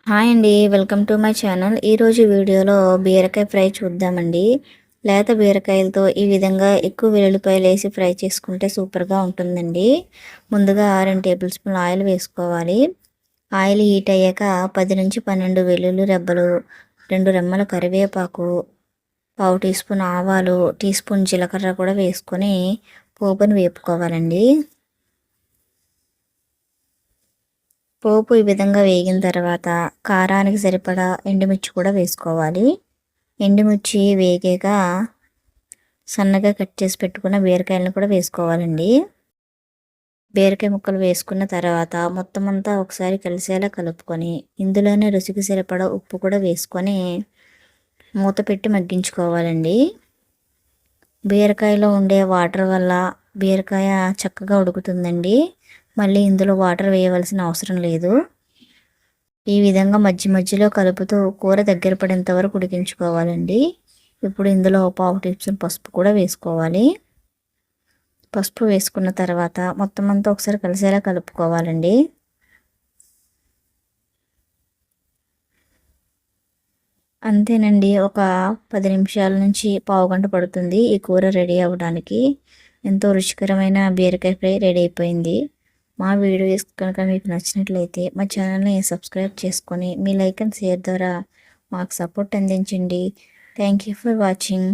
Hi అండి. Welcome to my channel. ఈరోజు వీడియోలో బీరకాయ ఫ్రై చూద్దామండి. లేత బీరకాయలతో ఈ విధంగా ఎక్కువ వెల్లుల్లిపాయలు వేసి ఫ్రై చేసుకుంటే సూపర్గా ఉంటుందండి. ముందుగా 2 టేబుల్ స్పూన్ల ఆయిల్ వేసుకోవాలి. ఆయిల్ హీట్ అయ్యాక 10 నుంచి 12 వెల్లుల్లి రెబ్బలు, 2 రెమ్మల కరివేపాకు, పావు టీ స్పూన్ ఆవాలు, టీ స్పూన్ జీలకర్ర కూడా వేసుకొని పోపును వేపుకోవాలండి. పోపు ఈ విధంగా వేగిన తర్వాత కారానికి సరిపడా ఎండుమిర్చి కూడా వేసుకోవాలి. ఎండుమిర్చి వేగాక సన్నగా కట్ చేసి పెట్టుకున్న బీరకాయలను కూడా వేసుకోవాలండి. బీరకాయ ముక్కలు వేసుకున్న తర్వాత మొత్తం అంతా ఒకసారి కలిసేలా కలుపుకొని ఇందులోనే రుచికి సరిపడా ఉప్పు కూడా వేసుకొని మూత పెట్టి మగ్గించుకోవాలండి. బీరకాయలో ఉండే వాటర్ వల్ల బీరకాయ చక్కగా ఉడుకుతుందండి. మళ్ళీ ఇందులో వాటర్ వేయవలసిన అవసరం లేదు. ఈ విధంగా మధ్యలో కలుపుతూ కూర దగ్గర పడేంత వరకు ఉడికించుకోవాలండి. ఇప్పుడు ఇందులో పావు టీ స్పూన్ పసుపు కూడా వేసుకోవాలి. పసుపు వేసుకున్న తర్వాత మొత్తం అంతా ఒకసారి కలిసేలా కలుపుకోవాలండి. అంతేనండి. ఒక 10 నిమిషాల నుంచి పావుగంట పడుతుంది ఈ కూర రెడీ అవ్వడానికి. ఎంతో రుచికరమైన బీరకాయ ఫ్రై రెడీ అయిపోయింది. మా వీడియోస్ కనుక మీకు నచ్చినట్లయితే మా ఛానల్ని సబ్స్క్రైబ్ చేసుకొని మీ లైక్ అండ్ షేర్ ద్వారా మాకు సపోర్ట్ అందించండి. Thank you for watching.